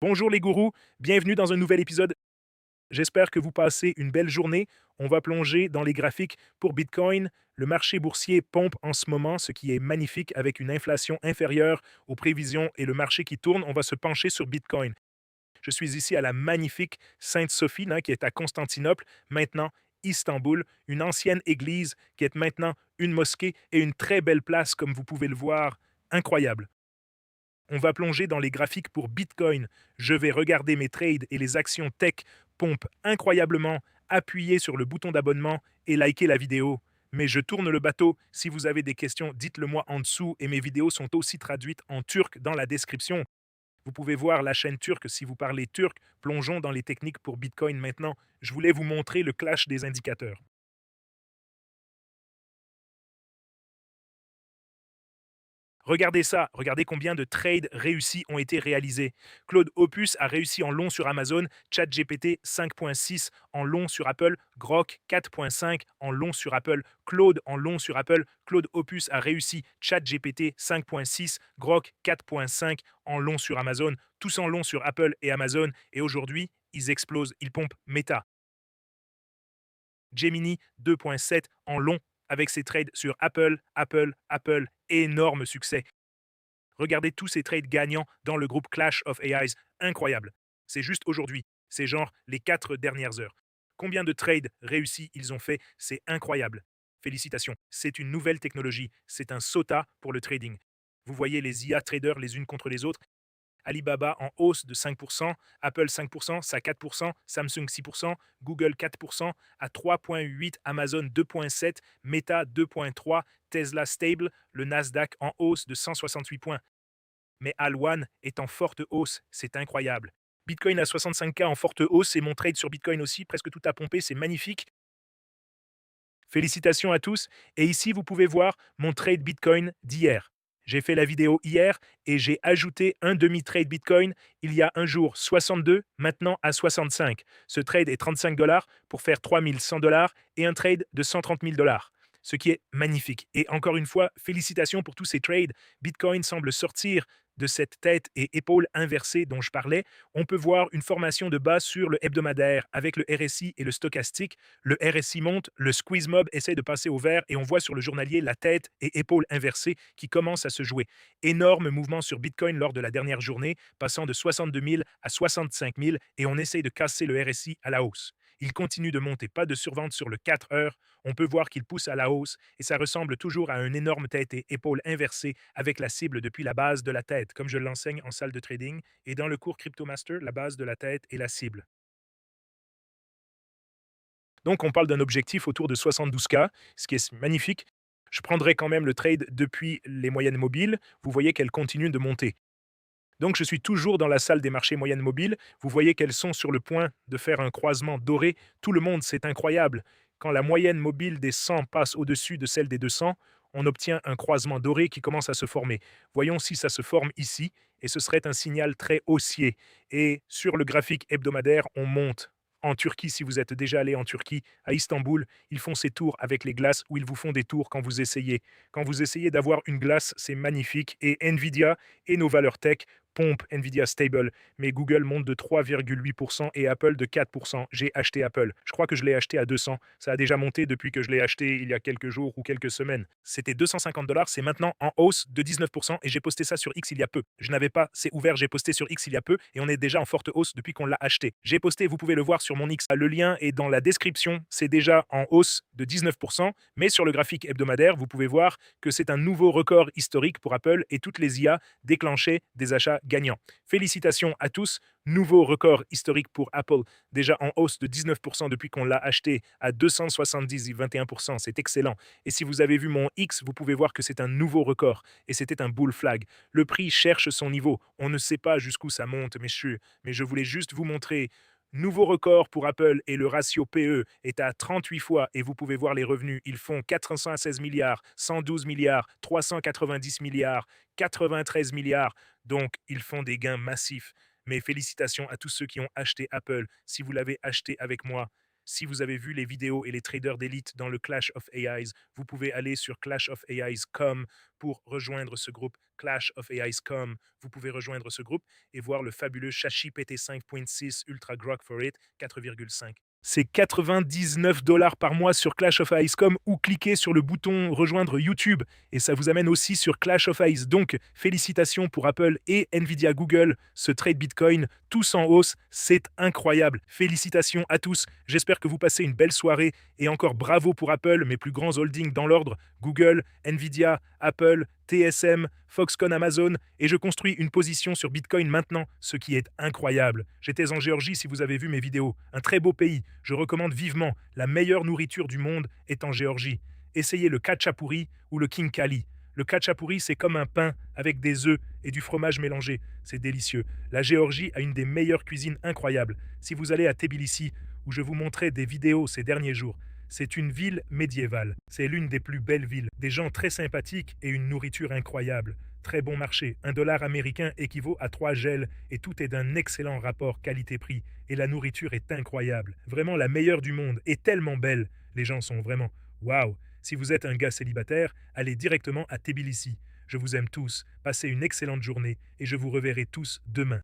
Bonjour les gourous, bienvenue dans un nouvel épisode. J'espère que vous passez une belle journée. On va plonger dans les graphiques pour Bitcoin. Le marché boursier pompe en ce moment, ce qui est magnifique avec une inflation inférieure aux prévisions et le marché qui tourne. On va se pencher sur Bitcoin. Je suis ici à la magnifique Sainte-Sophie, là, qui est à Constantinople, maintenant Istanbul, une ancienne église qui est maintenant une mosquée et une très belle place, comme vous pouvez le voir. Incroyable. On va plonger dans les graphiques pour Bitcoin. Je vais regarder mes trades et les actions tech pompent incroyablement. Appuyez sur le bouton d'abonnement et likez la vidéo. Mais je tourne le bateau. Si vous avez des questions, dites-le moi en dessous et mes vidéos sont aussi traduites en turc dans la description. Vous pouvez voir la chaîne turque si vous parlez turc. Plongeons dans les techniques pour Bitcoin maintenant. Je voulais vous montrer le clash des indicateurs. Regardez ça, regardez combien de trades réussis ont été réalisés. Claude Opus a réussi en long sur Amazon, ChatGPT 5.6 en long sur Apple, Grok 4.5 en long sur Apple, Claude en long sur Apple, Claude Opus a réussi ChatGPT 5.6, Grok 4.5 en long sur Amazon, tous en long sur Apple et Amazon, et aujourd'hui, ils explosent, ils pompent Meta. Gemini 2.7 en long avec ses trades sur Apple, Apple, Apple, énorme succès. Regardez tous ces trades gagnants dans le groupe Clash of AIs. Incroyable. C'est juste aujourd'hui. C'est genre les 4 dernières heures. Combien de trades réussis ils ont fait, c'est incroyable. Félicitations. C'est une nouvelle technologie. C'est un SOTA pour le trading. Vous voyez les IA traders les unes contre les autres. Alibaba en hausse de 5%, Apple 5%, ça 4%, Samsung 6%, Google 4%, à 3,8, Amazon 2,7, Meta 2,3, Tesla stable, le Nasdaq en hausse de 168 points. Mais Alwan est en forte hausse, c'est incroyable. Bitcoin à 65K en forte hausse et mon trade sur Bitcoin aussi, presque tout a pompé, c'est magnifique. Félicitations à tous. Et ici, vous pouvez voir mon trade Bitcoin d'hier. J'ai fait la vidéo hier et j'ai ajouté un demi-trade Bitcoin il y a un jour, 62, maintenant à 65. Ce trade est 35 dollars pour faire 3100 dollars et un trade de 130 000 dollars. Ce qui est magnifique. Et encore une fois, félicitations pour tous ces trades. Bitcoin semble sortir de cette tête et épaule inversée dont je parlais. On peut voir une formation de base sur le hebdomadaire avec le RSI et le stochastique. Le RSI monte, le squeeze mob essaie de passer au vert et on voit sur le journalier la tête et épaule inversée qui commence à se jouer. Énorme mouvement sur Bitcoin lors de la dernière journée, passant de 62 000 à 65 000 et on essaye de casser le RSI à la hausse. Il continue de monter, pas de survente sur le 4 heures. On peut voir qu'il pousse à la hausse et ça ressemble toujours à une énorme tête et épaule inversée avec la cible depuis la base de la tête, comme je l'enseigne en salle de trading. Et dans le cours CryptoMaster, la base de la tête est la cible. Donc, on parle d'un objectif autour de 72K, ce qui est magnifique. Je prendrai quand même le trade depuis les moyennes mobiles. Vous voyez qu'elles continuent de monter. Donc, je suis toujours dans la salle des marchés moyennes mobiles. Vous voyez qu'elles sont sur le point de faire un croisement doré. Tout le monde, c'est incroyable. Quand la moyenne mobile des 100 passe au-dessus de celle des 200, on obtient un croisement doré qui commence à se former. Voyons si ça se forme ici, et ce serait un signal très haussier. Et sur le graphique hebdomadaire, on monte. En Turquie, si vous êtes déjà allé en Turquie, à Istanbul, ils font ces tours avec les glaces où ils vous font des tours quand vous essayez. Quand vous essayez d'avoir une glace, c'est magnifique. Et Nvidia et nos valeurs tech pompe Nvidia Stable, mais Google monte de 3,8% et Apple de 4%. J'ai acheté Apple. Je crois que je l'ai acheté à 200. Ça a déjà monté depuis que je l'ai acheté il y a quelques jours ou quelques semaines. C'était 250 dollars, c'est maintenant en hausse de 19% et j'ai posté ça sur X il y a peu. Je n'avais pas, c'est ouvert, j'ai posté sur X il y a peu et on est déjà en forte hausse depuis qu'on l'a acheté. J'ai posté, vous pouvez le voir sur mon X. Le lien est dans la description. C'est déjà en hausse de 19%, mais sur le graphique hebdomadaire, vous pouvez voir que c'est un nouveau record historique pour Apple et toutes les IA déclenchaient des achats gagnants. Félicitations à tous. Nouveau record historique pour Apple, déjà en hausse de 19% depuis qu'on l'a acheté à 270 et 21%. C'est excellent. Et si vous avez vu mon X, vous pouvez voir que c'est un nouveau record. Et c'était un bull flag. Le prix cherche son niveau. On ne sait pas jusqu'où ça monte, mais je voulais juste vous montrer. Nouveau record pour Apple et le ratio PE est à 38 fois et vous pouvez voir les revenus. Ils font 416 milliards, 112 milliards, 390 milliards, 93 milliards. Donc, ils font des gains massifs. Mais félicitations à tous ceux qui ont acheté Apple. Si vous l'avez acheté avec moi, Si vous avez vu les vidéos et les traders d'élite dans le Clash of AIs, vous pouvez aller sur clashofais.com pour rejoindre ce groupe. Clashofais.com, vous pouvez rejoindre ce groupe et voir le fabuleux Shashi PT5.6 Ultra Grok for It 4,5. C'est 99 dollars par mois sur Clash of Ice.com ou cliquez sur le bouton rejoindre YouTube et ça vous amène aussi sur Clash of Ice. Donc, félicitations pour Apple et Nvidia Google, ce trade Bitcoin, tous en hausse, c'est incroyable. Félicitations à tous, j'espère que vous passez une belle soirée et encore bravo pour Apple, mes plus grands holdings dans l'ordre, Google, Nvidia, Apple, TSM, Foxconn, Amazon, et je construis une position sur Bitcoin maintenant, ce qui est incroyable. J'étais en Géorgie si vous avez vu mes vidéos, un très beau pays, je recommande vivement, la meilleure nourriture du monde est en Géorgie. Essayez le khachapuri ou le king kali. Le khachapuri, c'est comme un pain avec des œufs et du fromage mélangé. C'est délicieux. La Géorgie a une des meilleures cuisines incroyables. Si vous allez à Tbilissi, où je vous montrais des vidéos ces derniers jours, c'est une ville médiévale. C'est l'une des plus belles villes. Des gens très sympathiques et une nourriture incroyable. Très bon marché. $1 américain équivaut à 3 gels et tout est d'un excellent rapport qualité-prix. Et la nourriture est incroyable. Vraiment la meilleure du monde et tellement belle. Les gens sont vraiment waouh. Si vous êtes un gars célibataire, allez directement à Tbilissi. Je vous aime tous. Passez une excellente journée et je vous reverrai tous demain.